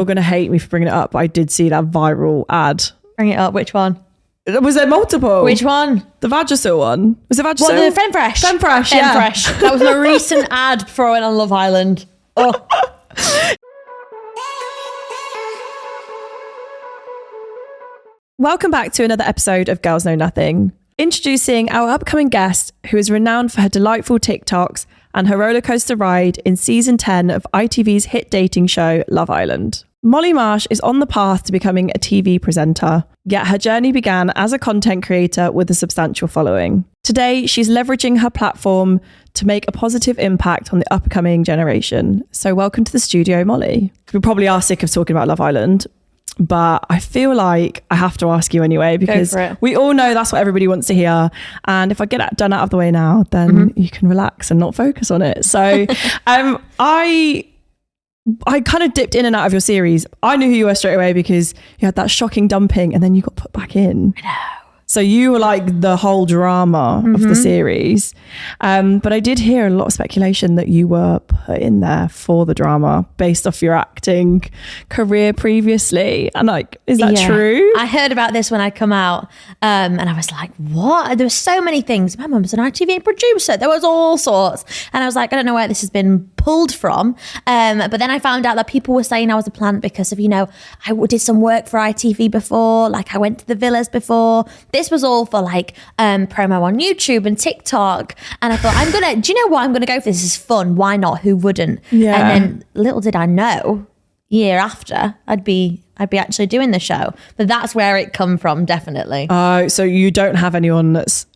You're going to hate me for bringing it up, but I did see that viral ad. Bring it up. Which one? Was there multiple? Which one? The Vagisil one. Was it Vagisil? What, the Femme Fresh? Femme Fresh, yeah. Femme Fresh. That was my recent ad before I went on Love Island. Oh. Welcome back to another episode of Girls Know Nothing. Introducing our upcoming guest, who is renowned for her delightful TikToks and her rollercoaster ride in season 10 of ITV's hit dating show, Love Island. Molly Marsh is on the path to becoming a TV presenter, yet her journey began as a content creator with a substantial following. Today, she's leveraging her platform to make a positive impact on the upcoming generation. So welcome to the studio, Molly. We probably are sick of talking about Love Island, but I feel like I have to ask you anyway, because we all know that's what everybody wants to hear. And if I get that done out of the way now, then you can relax and not focus on it. So I kind of dipped in and out of your series. I knew who you were straight away because you had that shocking dumping and then you got put back in. I know. So you were like the whole drama of the series. But I did hear a lot of speculation that you were put in there for the drama based off your acting career previously. And like, is that true? I heard about this when I come out and I was like, what? There were so many things. My mum's an ITV producer. There was all sorts. And I was like, I don't know where this has been pulled from. But then I found out that people were saying I was a plant because of, I did some work for ITV before. Like I went to the villas before. This was all for like promo on YouTube and TikTok. And I thought, do you know what? I'm going to go for this. This is fun. Why not? Who wouldn't? Yeah. And then little did I know, year after, I'd be actually doing the show. But that's where it come from, definitely. So you don't have anyone that's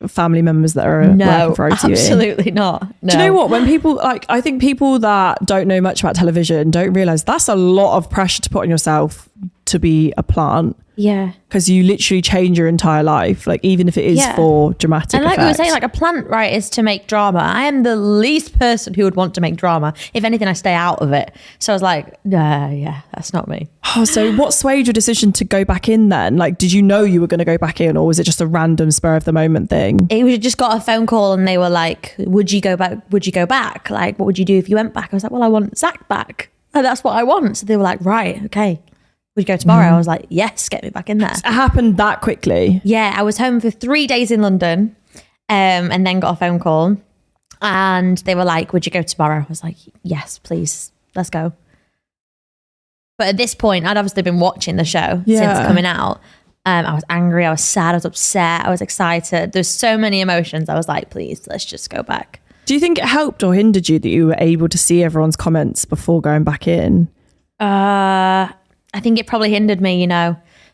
family members that are working for ITV? Absolutely not. No. Do you know what? When people I think people that don't know much about television don't realize that's a lot of pressure to put on yourself to be a plant. Yeah. Because you literally change your entire life, like even if it is for dramatic and like effect. we were saying, like a plant, right, is to make drama. I am the least person who would want to make drama. If anything, I stay out of it. So I was like, yeah, that's not me. Oh, so what swayed your decision to go back in then? Like, did you know you were going to go back in, or was it just a random spur of the moment thing? We just got a phone call and they were like, would you go back? Like, what would you do if you went back? I was like, well, I want Zach back. And that's what I want. So they were like, right, okay. Would you go tomorrow? I was like, yes, get me back in there. It happened that quickly? Yeah, I was home for 3 days in London and then got a phone call and they were like, would you go tomorrow? I was like, yes, please, let's go. But at this point, I'd obviously been watching the show since coming out. I was angry, I was sad, I was upset, I was excited. There's so many emotions. I was like, please, let's just go back. Do you think it helped or hindered you that you were able to see everyone's comments before going back in? I think it probably hindered me,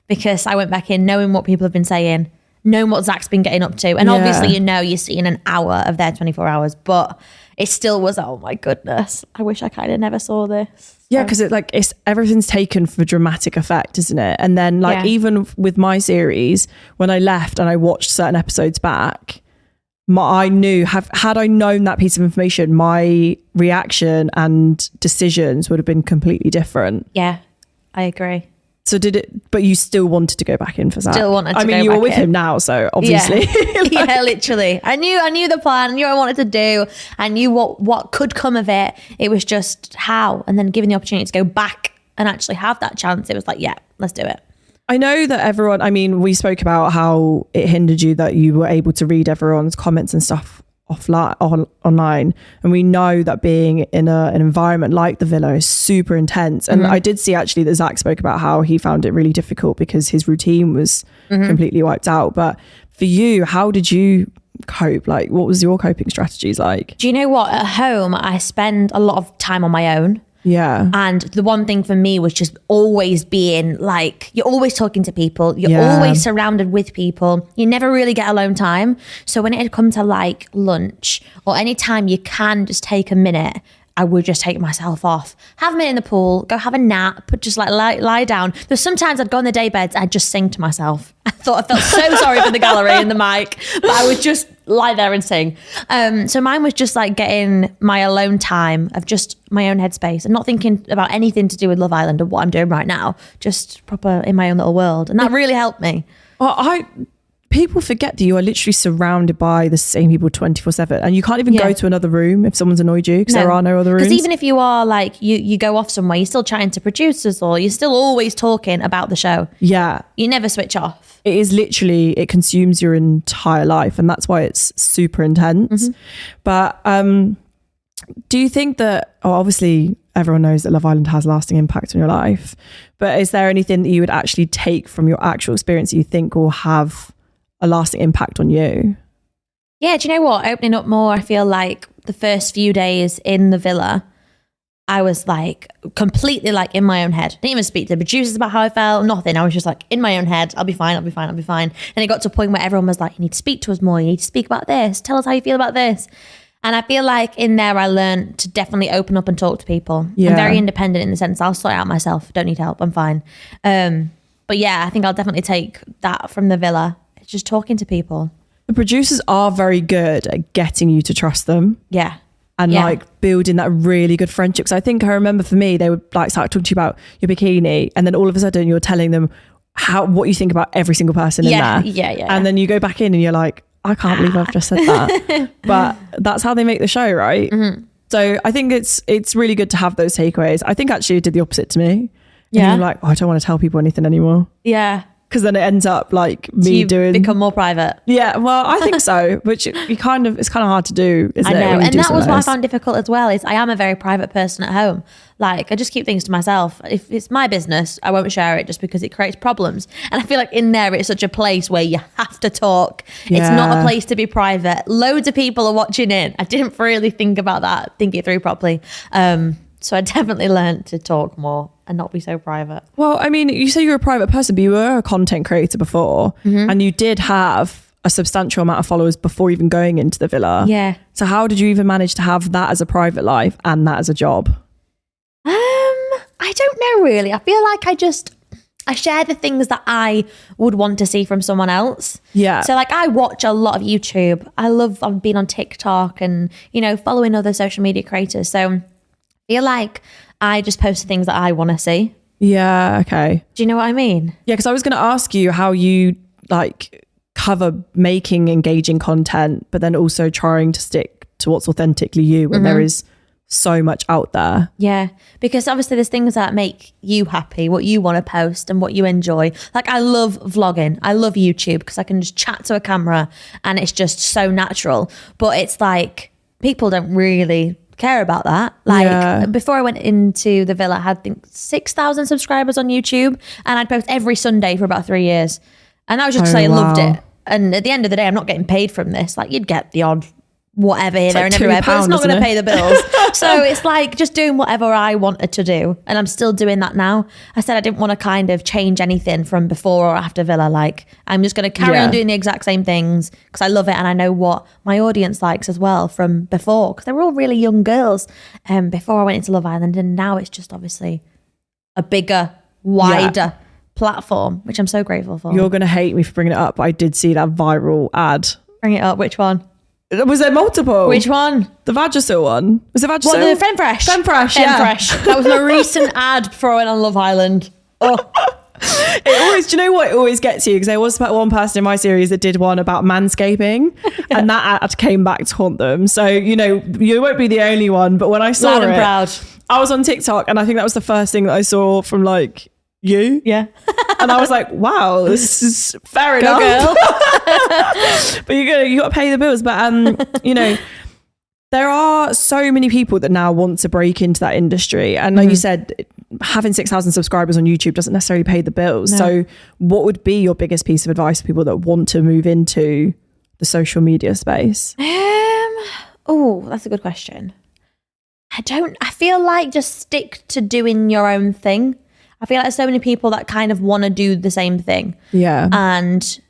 because I went back in knowing what people have been saying, knowing what Zach's been getting up to. And obviously, you're seeing an hour of their 24 hours, but it still was, oh my goodness, I wish I kind of never saw this. Yeah, because it's everything's taken for dramatic effect, isn't it? And then even with my series, when I left and I watched certain episodes back, I knew, had I known that piece of information, my reaction and decisions would have been completely different. Yeah, I agree. So but you still wanted to go back in for that? Still wanted to go back in. I mean, you were with him now, so obviously. Yeah, yeah, literally. I knew the plan, I knew what I wanted to do. I knew what could come of it. It was just how, and then given the opportunity to go back and actually have that chance, it was like, yeah, let's do it. I know that we spoke about how it hindered you that you were able to read everyone's comments and stuff online, and we know that being in an environment like the villa is super intense. And I did see actually that Zach spoke about how he found it really difficult because his routine was completely wiped out. But for you, how did you cope? Like, what was your coping strategies like? Do you know what? At home, I spend a lot of time on my own. Yeah. And the one thing for me was just always being like, you're always talking to people. You're always surrounded with people. You never really get alone time. So when it had come to like lunch or any time you can just take a minute, I would just take myself off, have a minute in the pool, go have a nap, just like lie down. There's sometimes I'd go on the day beds, I'd just sing to myself. I felt so sorry for the gallery and the mic, but I would just lie there and sing. So mine was just like getting my alone time of just my own headspace and not thinking about anything to do with Love Island or what I'm doing right now, just proper in my own little world. And that really helped me. Well, people forget that you are literally surrounded by the same people 24/7, and you can't even go to another room if someone's annoyed you, because there are no other rooms. Because even if you are like, you go off somewhere, you're still chatting to producers, or you're still always talking about the show. Yeah. You never switch off. It is literally, it consumes your entire life, and that's why it's super intense. But do you think that, obviously everyone knows that Love Island has lasting impact on your life, but is there anything that you would actually take from your actual experience that you think will have a lasting impact on you? Yeah, do you know what? Opening up more, I feel like the first few days in the villa, I was like completely like in my own head. Didn't even speak to the producers about how I felt, nothing. I was just like in my own head, I'll be fine. And it got to a point where everyone was like, you need to speak to us more. You need to speak about this. Tell us how you feel about this. And I feel like in there, I learned to definitely open up and talk to people. Yeah. I'm very independent in the sense I'll sort it out myself. Don't need help. I'm fine. But yeah, I think I'll definitely take that from the villa. It's just talking to people. The producers are very good at getting you to trust them. Yeah. And like building that really good friendship. So I think I remember for me, they would like start talking to you about your bikini, and then all of a sudden you're telling them what you think about every single person in there. Yeah. And then you go back in and you're like, I can't believe I've just said that. But that's how they make the show, right? So I think it's really good to have those takeaways. I think actually it did the opposite to me. Yeah. And you're like, I don't want to tell people anything anymore. Yeah. Because then it ends up like me doing... become more private. Yeah, well, I think so. Which it's kind of hard to do, isn't it? I know. And that was what I found difficult as well, is I am a very private person at home. Like, I just keep things to myself. If it's my business, I won't share it just because it creates problems. And I feel like in there, it's such a place where you have to talk. Yeah. It's not a place to be private. Loads of people are watching in. I didn't really think about that, think it through properly. So I definitely learned to talk more and not be so private. Well, I mean, you say you're a private person, but you were a content creator before, and you did have a substantial amount of followers before even going into the villa. Yeah. So how did you even manage to have that as a private life and that as a job? I don't know really. I feel like I share the things that I would want to see from someone else. Yeah. So like I watch a lot of YouTube. I've been on TikTok and, following other social media creators. So I feel like I just post the things that I want to see. Yeah. Okay. Do you know what I mean? Yeah. Because I was going to ask you how you like cover making engaging content, but then also trying to stick to what's authentically you when there is so much out there. Yeah, because obviously there's things that make you happy, what you want to post and what you enjoy. Like I love vlogging. I love YouTube because I can just chat to a camera and it's just so natural. But it's like people don't really care about that. Like before I went into the villa, I had I think 6,000 subscribers on YouTube, and I'd post every Sunday for about 3 years. And that was just because I loved it. And at the end of the day, I'm not getting paid from this. Like you'd get the odd whatever here, there and everywhere, but it's not going to pay the bills. So it's like just doing whatever I wanted to do. And I'm still doing that now. I said I didn't want to kind of change anything from before or after villa. Like I'm just going to carry on doing the exact same things because I love it. And I know what my audience likes as well from before, because they were all really young girls before I went into Love Island. And now it's just obviously a bigger, wider platform, which I'm so grateful for. You're going to hate me for bringing it up, but I did see that viral ad. Bring it up. Which one? Was there multiple? Which one? The Vagisil one. Was it Vagisil? What, the Femfresh? Femfresh, yeah. Femfresh. That was my recent ad before I went on Love Island. Oh. It always, do you know what? It always gets you, because there was one person in my series that did one about manscaping and that ad came back to haunt them. So, you won't be the only one, but when I saw Loud and proud. I was on TikTok and I think that was the first thing that I saw from like you. Yeah. And I was like, wow, this is fair enough. Girl. But you got to pay the bills. But, there are so many people that now want to break into that industry. And like you said, having 6,000 subscribers on YouTube doesn't necessarily pay the bills. No. So what would be your biggest piece of advice for people that want to move into the social media space? Oh, that's a good question. I feel like just stick to doing your own thing. I feel like there's so many people that kind of want to do the same thing. Yeah. And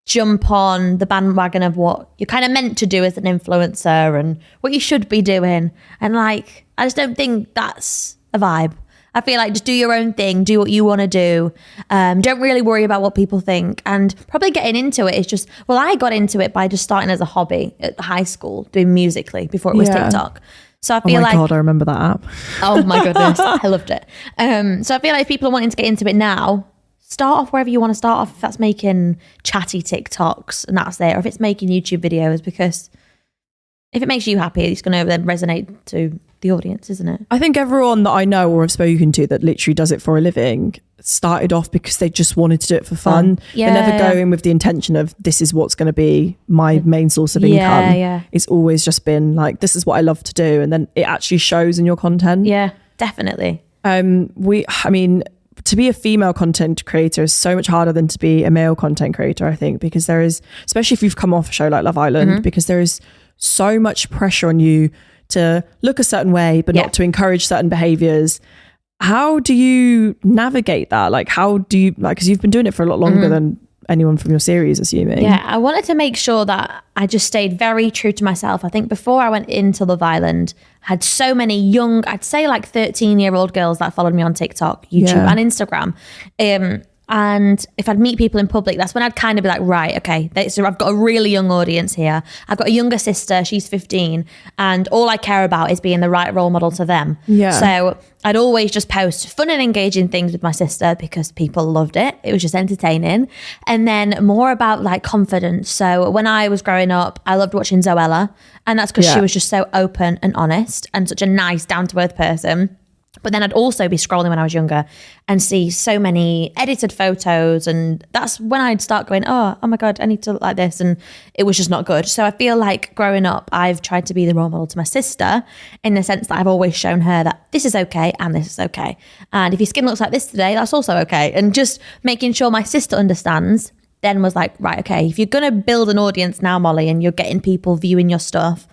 jump on the bandwagon of what you're kind of meant to do as an influencer and what you should be doing. And like, I just don't think that's a vibe. I feel like just do your own thing, do what you want to do. Don't really worry about what people think. And probably getting into it is just, I got into it by just starting as a hobby at high school, doing Musical.ly before it was TikTok. So I feel like, oh my God, I remember that app. Oh my goodness, I loved it. So I feel like if people are wanting to get into it now, start off wherever you want to start off. If that's making chatty TikToks and that's it, or if it's making YouTube videos, because if it makes you happy, it's going to then resonate to the audience, isn't it? I think everyone that I know or have spoken to that literally does it for a living started off because they just wanted to do it for fun. Yeah, they never go in with the intention of this is what's going to be my main source of income. Yeah. It's always just been like, this is what I love to do. And then it actually shows in your content. Yeah, definitely. I mean, to be a female content creator is so much harder than to be a male content creator, I think, because there is, especially if you've come off a show like Love Island, because there is so much pressure on you to look a certain way, but not to encourage certain behaviors. How do you navigate that? Like, how do you, like, because you've been doing it for a lot longer than anyone from your series, assuming. Yeah, I wanted to make sure that I just stayed very true to myself. I think before I went into Love Island, I had so many young, I'd say like 13-year-old girls that followed me on TikTok, YouTube and Instagram. And if I'd meet people in public, that's when I'd kind of be like, right, okay, so I've got a really young audience here. I've got a younger sister, she's 15, and all I care about is being the right role model to them. Yeah. So I'd always just post fun and engaging things with my sister because people loved it. It was just entertaining. And then more about like confidence. So when I was growing up, I loved watching Zoella, and that's because she was just so open and honest and such a nice, down-to-earth person. But then I'd also be scrolling when I was younger and see so many edited photos. And that's when I'd start going, oh my God, I need to look like this. And it was just not good. So I feel like growing up, I've tried to be the role model to my sister in the sense that I've always shown her that this is okay and this is okay. And if your skin looks like this today, that's also okay. And just making sure my sister understands, then was like, right, okay, if you're going to build an audience now, Molly, and you're getting people viewing your stuff,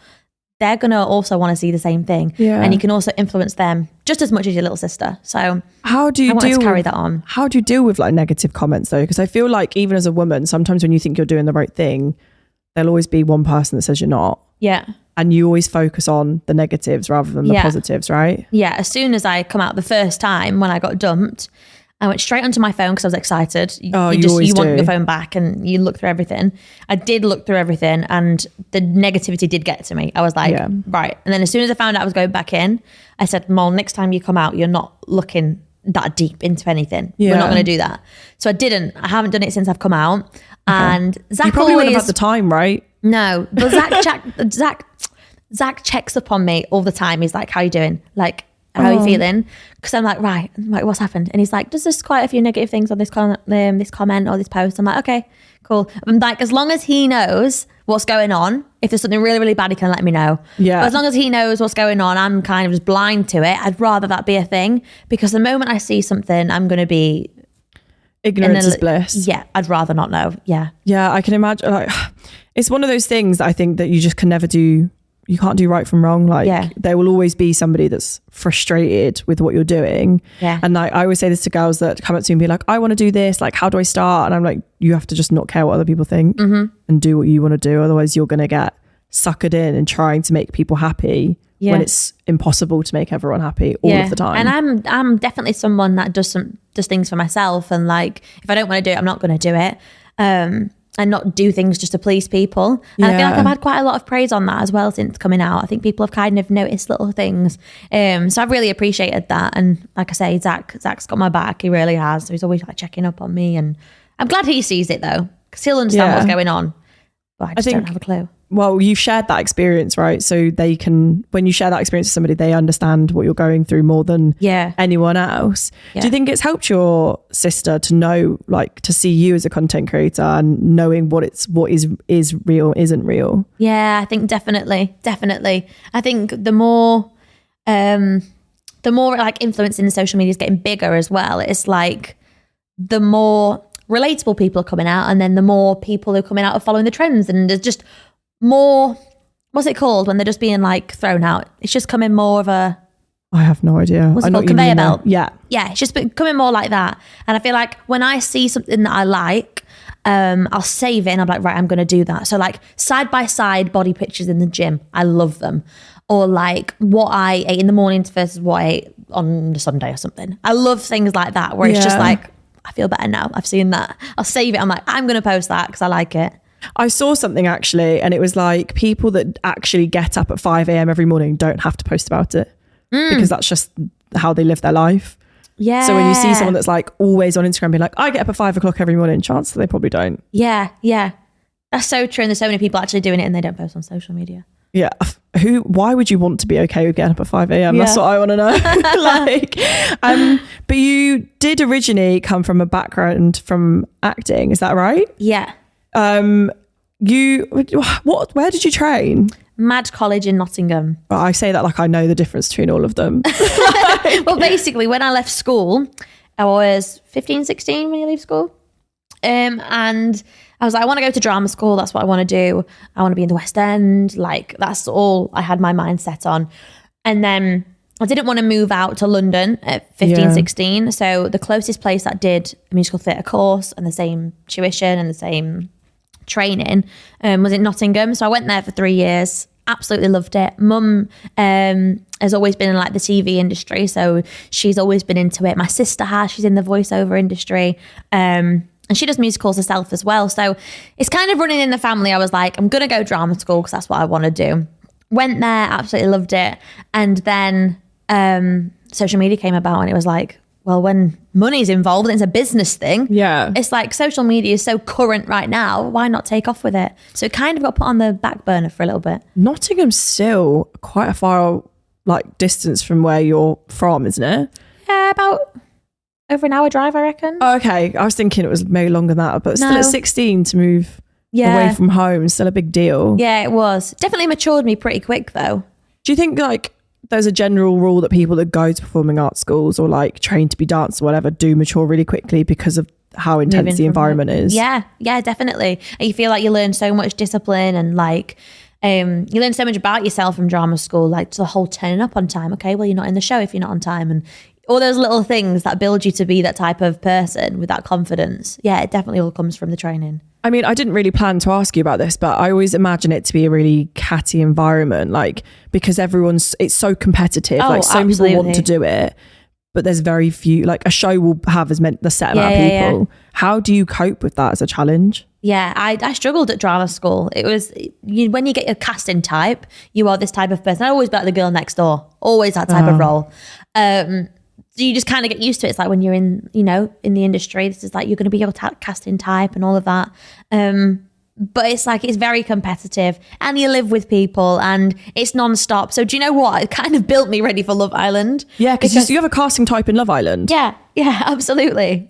they're going to also want to see the same thing. Yeah. And you can also influence them just as much as your little sister. So how do you carry that on? How do you deal with like negative comments though? Because I feel like even as a woman, sometimes when you think you're doing the right thing, there'll always be one person that says you're not. Yeah. And you always focus on the negatives rather than the positives, right? Yeah. As soon as I come out the first time when I got dumped, I went straight onto my phone because I was excited. You want your phone back and you look through everything. I did look through everything and the negativity did get to me. I was like, right. And then as soon as I found out I was going back in, I said, Mol, next time you come out, you're not looking that deep into anything. We're not going to do that. So I didn't. I haven't done it since I've come out. Okay. And Zach, you probably wouldn't have had the time, right? No. But Zach checks up on me all the time. He's like, how you doing? Like, how are you feeling? Because I'm like, right, what's happened? And he's like, there's just quite a few negative things on this comment or this post. I'm like, okay, cool. I'm like, as long as he knows what's going on, if there's something really, really bad, he can let me know. Yeah. But as long as he knows what's going on, I'm kind of just blind to it. I'd rather that be a thing, because the moment I see something, I'm going to be... Ignorance is bliss. Yeah, I'd rather not know. Yeah. Yeah, I can imagine. Like, it's one of those things that I think that you just can never do. You can't do right from wrong. Like there will always be somebody that's frustrated with what you're doing. Yeah. And like, I always say this to girls that come up to me and be like, I want to do this. Like, how do I start? And I'm like, you have to just not care what other people think and do what you want to do. Otherwise you're going to get suckered in and trying to make people happy when it's impossible to make everyone happy all of the time. And I'm definitely someone that does things for myself. And like, if I don't want to do it, I'm not going to do it. And not do things just to please people. And I feel like I've had quite a lot of praise on that as well since coming out. I think people have kind of noticed little things. So I've really appreciated that. And like I say, Zach's got my back. He really has. So he's always like checking up on me. And I'm glad he sees it though, because he'll understand what's going on. But I just don't have a clue. Well, you've shared that experience, right? So they can, when you share that experience with somebody, they understand what you're going through more than anyone else. Yeah. Do you think it's helped your sister to know, like, to see you as a content creator and knowing what is real, isn't real? Yeah, I think definitely. I think the more like influence in the social media is getting bigger as well. It's like the more relatable people are coming out, and then the more people who are coming out are following the trends, and there's just more, what's it called when they're just being like thrown out? It's just coming more of a... I have no idea. What's it called? Conveyor belt. Yeah. Yeah, it's just becoming more like that. And I feel like when I see something that I like, I'll save it and I'm like, right, I'm going to do that. So like side by side body pictures in the gym. I love them. Or like what I ate in the mornings versus what I ate on the Sunday or something. I love things like that where it's just like, I feel better now. I've seen that. I'll save it. I'm like, I'm going to post that because I like it. I saw something actually, and it was like people that actually get up at 5 a.m. every morning don't have to post about it because that's just how they live their life. Yeah. So when you see someone that's like always on Instagram being like, I get up at 5 o'clock every morning, chances they probably don't. Yeah. That's so true. And there's so many people actually doing it and they don't post on social media. Yeah. Why would you want to be okay with getting up at 5 a.m? That's what I want to know. But you did originally come from a background from acting. Is that right? Yeah. Where did you train? Mad College in Nottingham. I say that like I know the difference between all of them. Well, basically, when I left school, I was 15, 16 when you leave school. And I was like, I want to go to drama school. That's what I want to do. I want to be in the West End. Like, that's all I had my mind set on. And then I didn't want to move out to London at 15, 16. So the closest place that did a musical theatre course and the same tuition and the same training was in Nottingham. So I went there for 3 years. Absolutely loved it. Mum has always been in like the TV industry, so she's always been into it. My sister she's in the voiceover industry, and she does musicals herself as well. So it's kind of running in the family. I was like, I'm gonna go drama school because that's what I want to do. Went there, absolutely loved it, and then social media came about, and it was like, well, when money's involved and it's a business thing, it's like social media is so current right now. Why not take off with it? So it kind of got put on the back burner for a little bit. Nottingham's still quite a far like distance from where you're from, isn't it? Yeah, about over an hour drive, I reckon. Oh, okay. I was thinking it was maybe longer than that, but still at 16 to move away from home is still a big deal. Yeah, it was. Definitely matured me pretty quick though. Do you think like there's a general rule that people that go to performing arts schools or like train to be dancers or whatever do mature really quickly because of how intense the environment is? Yeah, definitely. And you feel like you learn so much discipline and like you learn so much about yourself from drama school, like the whole turning up on time. Okay, well, you're not in the show if you're not on time, and all those little things that build you to be that type of person with that confidence. Yeah, it definitely all comes from the training. I mean, I didn't really plan to ask you about this, but I always imagine it to be a really catty environment, like because it's so competitive. Like some people want to do it, but there's very few, like a show will have the set amount of people. Yeah. How do you cope with that as a challenge? Yeah, I struggled at drama school. It was, when you get your casting type, you are this type of person. I always be like the girl next door, always that type of role. So you just kind of get used to it. It's like when you're in the industry, this is like, you're going to be your casting type and all of that. But it's like, it's very competitive and you live with people and it's non-stop. So do you know what? It kind of built me ready for Love Island. Yeah, because you have a casting type in Love Island. Yeah, absolutely.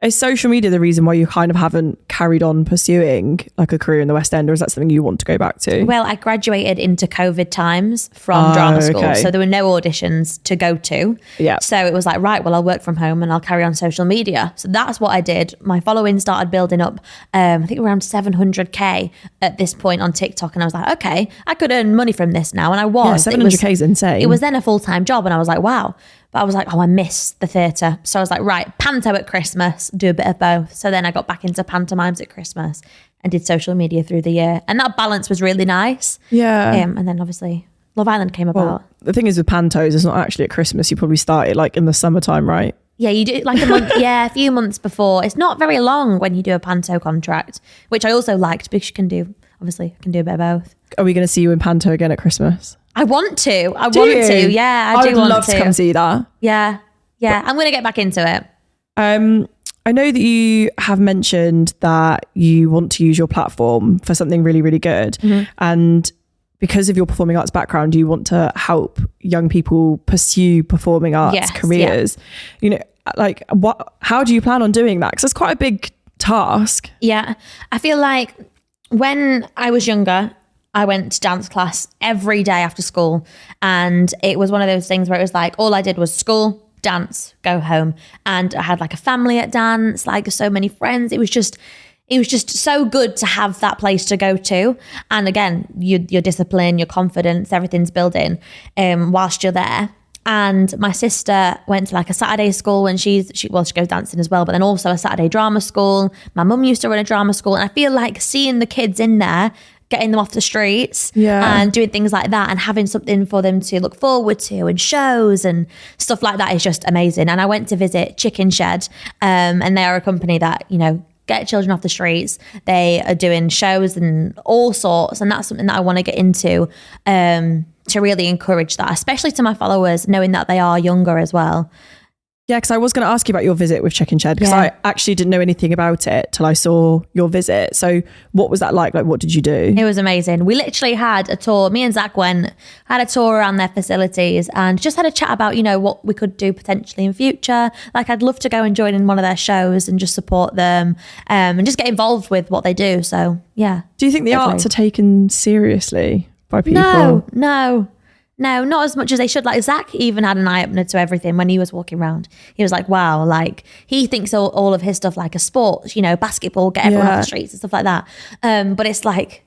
Is social media the reason why you kind of haven't carried on pursuing like a career in the West End, or is that something you want to go back to? Well, I graduated into COVID times from drama school, so there were no auditions to go to. Yeah. So it was like, right, well, I'll work from home and I'll carry on social media. So that's what I did. My following started building up, I think around 700k at this point on TikTok, and I was like, okay, I could earn money from this now, and I was. Yeah, 700k is insane. It was then a full-time job, and I was like, wow. But I was like, I miss the theatre. So I was like, right, panto at Christmas, do a bit of both. So then I got back into pantomimes at Christmas and did social media through the year. And that balance was really nice. Yeah. And then obviously Love Island came about. Well, the thing is with pantos, it's not actually at Christmas. You probably started like in the summertime, right? Yeah, you do like a month, a few months before. It's not very long when you do a panto contract, which I also liked because you can do a bit of both. Are we going to see you in panto again at Christmas? I want to. Yeah, I would love to come see that. Yeah. I'm going to get back into it. I know that you have mentioned that you want to use your platform for something really, really good. Mm-hmm. And because of your performing arts background, you want to help young people pursue performing arts careers. Yeah. How do you plan on doing that? Because it's quite a big task. Yeah. I feel like when I was younger, I went to dance class every day after school, and it was one of those things where it was like all I did was school, dance, go home, and I had like a family at dance, like so many friends. It was just so good to have that place to go to, and again, your discipline, your confidence, everything's building whilst you're there. And my sister went to like a Saturday school when she goes dancing as well, but then also a Saturday drama school. My mum used to run a drama school, and I feel like seeing the kids in there, getting them off the streets and doing things like that and having something for them to look forward to and shows and stuff like that is just amazing. And I went to visit Chicken Shed, and they are a company that, get children off the streets. They are doing shows and all sorts, and that's something that I want to get into to really encourage that, especially to my followers, knowing that they are younger as well. Yeah, because I was going to ask you about your visit with Chicken Shed, because I actually didn't know anything about it till I saw your visit. So what was that like? Like, what did you do? It was amazing. We literally had a tour. Me and Zach had a tour around their facilities and just had a chat about, what we could do potentially in future. Like, I'd love to go and join in one of their shows and just support them and just get involved with what they do. So, yeah. Do you think the arts are taken seriously by people? No, not as much as they should. Like, Zach even had an eye opener to everything when he was walking around. He was like, wow, like he thinks all of his stuff like a sport, basketball, get everyone off the streets and stuff like that. But it's like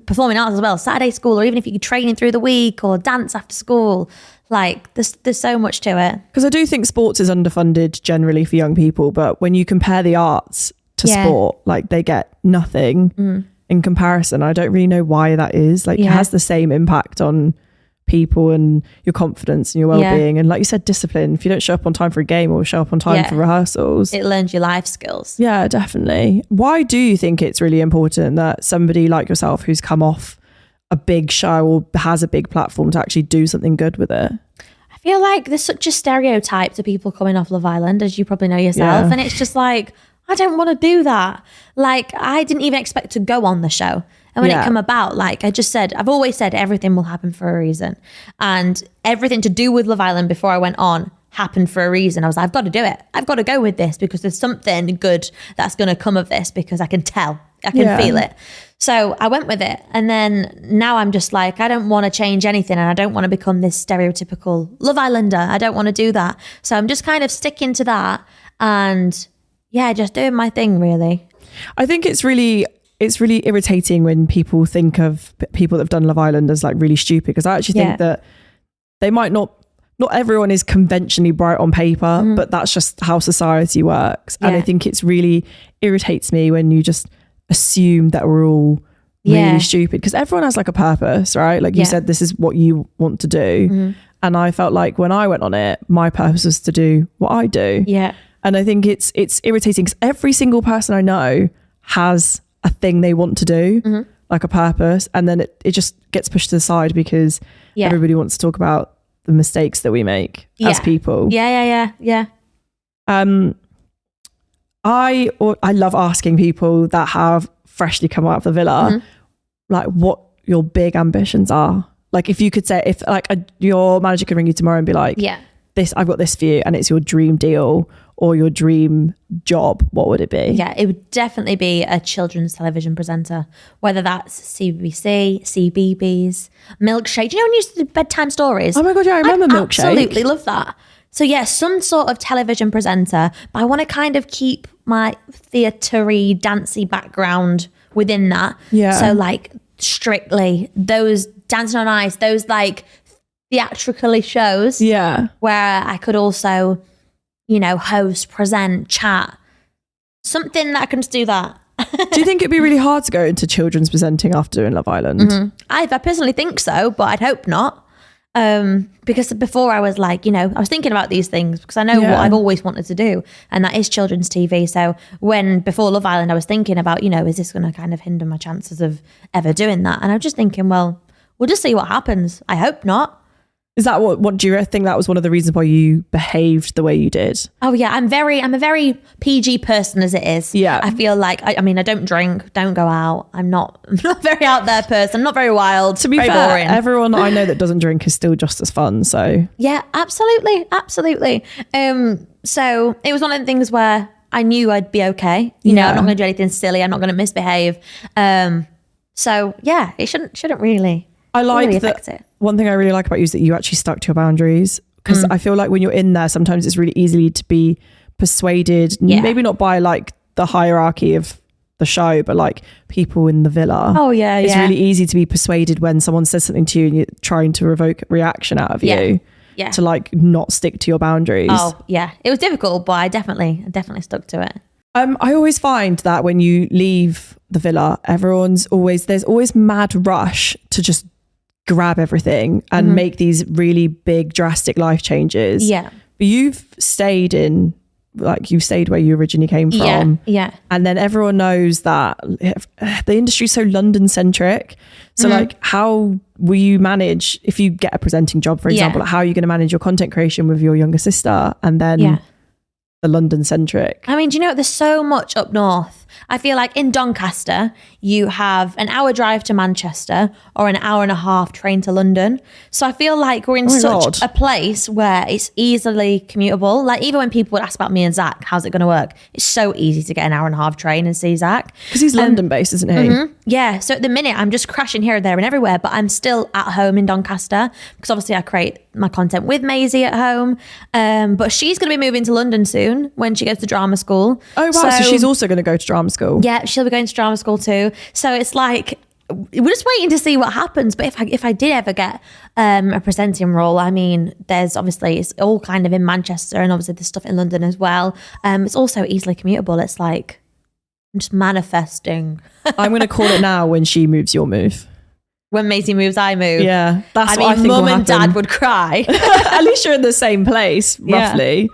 performing arts as well, Saturday school, or even if you're training through the week or dance after school, like there's so much to it. Because I do think sports is underfunded generally for young people, but when you compare the arts to sport, like they get nothing in comparison. I don't really know why that is. Like it has the same impact on people and your confidence and your well-being, and like you said, discipline. If you don't show up on time for a game or show up on time for rehearsals, it learns your life skills. Yeah, definitely. Why do you think it's really important that somebody like yourself who's come off a big show or has a big platform to actually do something good with it? I feel like there's such a stereotype to people coming off Love Island, as you probably know yourself, and it's just like, I don't want to do that. Like, I didn't even expect to go on the show. And when it came about, like I just said, I've always said everything will happen for a reason. And everything to do with Love Island before I went on happened for a reason. I was like, I've got to do it. I've got to go with this because there's something good that's going to come of this, because I can tell, I can feel it. So I went with it. And then now I'm just like, I don't want to change anything, and I don't want to become this stereotypical Love Islander. I don't want to do that. So I'm just kind of sticking to that and just doing my thing, really. I think it's really irritating when people think of people that have done Love Island as like really stupid, because I actually think that they might not everyone is conventionally bright on paper, but that's just how society works. And I think it's really irritates me when you just assume that we're all really stupid, because everyone has like a purpose, right? Like you said, this is what you want to do. And I felt like when I went on it, my purpose was to do what I do. Yeah. And I think it's irritating because every single person I know has a thing they want to do, like a purpose, and then it just gets pushed to the side because everybody wants to talk about the mistakes that we make as people. Yeah. I love asking people that have freshly come out of the villa, like what your big ambitions are. Like if you could say, if like your manager could ring you tomorrow and be like, I've got this for you, and it's your dream deal or your dream job, what would it be? Yeah, it would definitely be a children's television presenter, whether that's CBBC, CBeebies, Milkshake. Do you know when you used to do bedtime stories? Oh my God, yeah, I remember Milkshake. Absolutely love that. So yeah, some sort of television presenter, but I want to kind of keep my theatre-y, dancey background within that. Yeah. So like Strictly, those Dancing on Ice, those like theatrically shows. Yeah. Where I could also, host, present, chat. Something that I can just do that. Do you think it'd be really hard to go into children's presenting after doing Love Island? I personally think so, but I'd hope not. Because before I was like, I was thinking about these things because I know what I've always wanted to do, and that is children's TV. So before Love Island, I was thinking about, is this going to kind of hinder my chances of ever doing that? And I'm just thinking, well, we'll just see what happens. I hope not. Is that what do you think that was one of the reasons why you behaved the way you did? Oh yeah, I'm a very PG person as it is. Yeah. I feel like I don't drink, don't go out. I'm not a very out there person. I'm not very wild. To be fair, boring. Everyone I know that doesn't drink is still just as fun. So yeah, absolutely. So it was one of the things where I knew I'd be okay. I'm not going to do anything silly. I'm not going to misbehave. So yeah, it shouldn't really. I like that. One thing I really like about you is that you actually stuck to your boundaries, because I feel like when you're in there, sometimes it's really easy to be persuaded, maybe not by like the hierarchy of the show, but like people in the villa. Oh yeah, it's really easy to be persuaded when someone says something to you and you're trying to revoke reaction out of you. Yeah. To like not stick to your boundaries. Oh yeah, it was difficult, but I definitely stuck to it. I always find that when you leave the villa, there's always mad rush to just grab everything and make these really big drastic life changes. Yeah. But you've stayed in like you stayed where you originally came from. Yeah. And then everyone knows that the industry is so London centric. So like, how will you manage if you get a presenting job, for example, like how are you going to manage your content creation with your younger sister and then the London centric? I mean, do you know, there's so much up north. I feel like in Doncaster, you have an hour drive to Manchester or an hour and a half train to London. So I feel like we're in such a place where it's easily commutable. Like even when people would ask about me and Zach, how's it going to work? It's so easy to get an hour and a half train and see Zach. Because he's London based, isn't he? Yeah. So at the minute, I'm just crashing here, there and everywhere, but I'm still at home in Doncaster because obviously I create my content with Maisie at home. But she's going to be moving to London soon when she goes to drama school. Oh, wow. So she's also going to go to drama school. Yeah, she'll be going to drama school too. So it's like, we're just waiting to see what happens. But if I did ever get a presenting role, I mean, there's obviously, it's all kind of in Manchester and obviously there's stuff in London as well. It's also easily commutable. It's like, I'm just manifesting. I'm going to call it now. When she moves, you'll move. When Maisie moves, I move. Yeah, that's what I think mum will and happen. dad would cry. At least you're in the same place, roughly.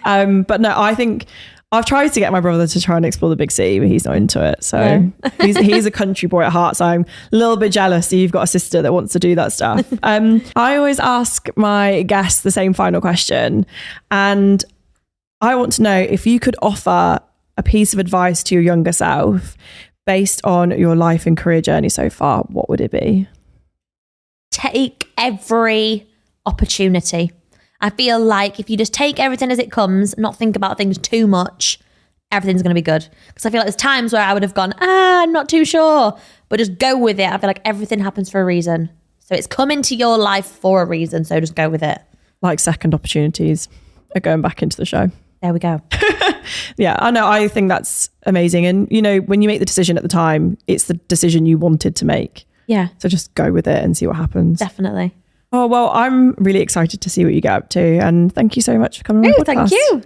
But no, I think I've tried to get my brother to try and explore the big city, but he's not into it. So he's a country boy at heart. So I'm a little bit jealous that you've got a sister that wants to do that stuff. I always ask my guests the same final question. And I want to know if you could offer a piece of advice to your younger self based on your life and career journey so far, what would it be? Take every opportunity. I feel like if you just take everything as it comes, not think about things too much, everything's going to be good. Because I feel like there's times where I would have gone, I'm not too sure, but just go with it. I feel like everything happens for a reason. So it's come into your life for a reason. So just go with it. Like second opportunities are going back into the show. There we go. Yeah, I know. I think that's amazing. And, you know, when you make the decision at the time, it's the decision you wanted to make. Yeah. So just go with it and see what happens. Definitely. Oh, well, I'm really excited to see what you get up to. And thank you so much for coming on the podcast. Thank you.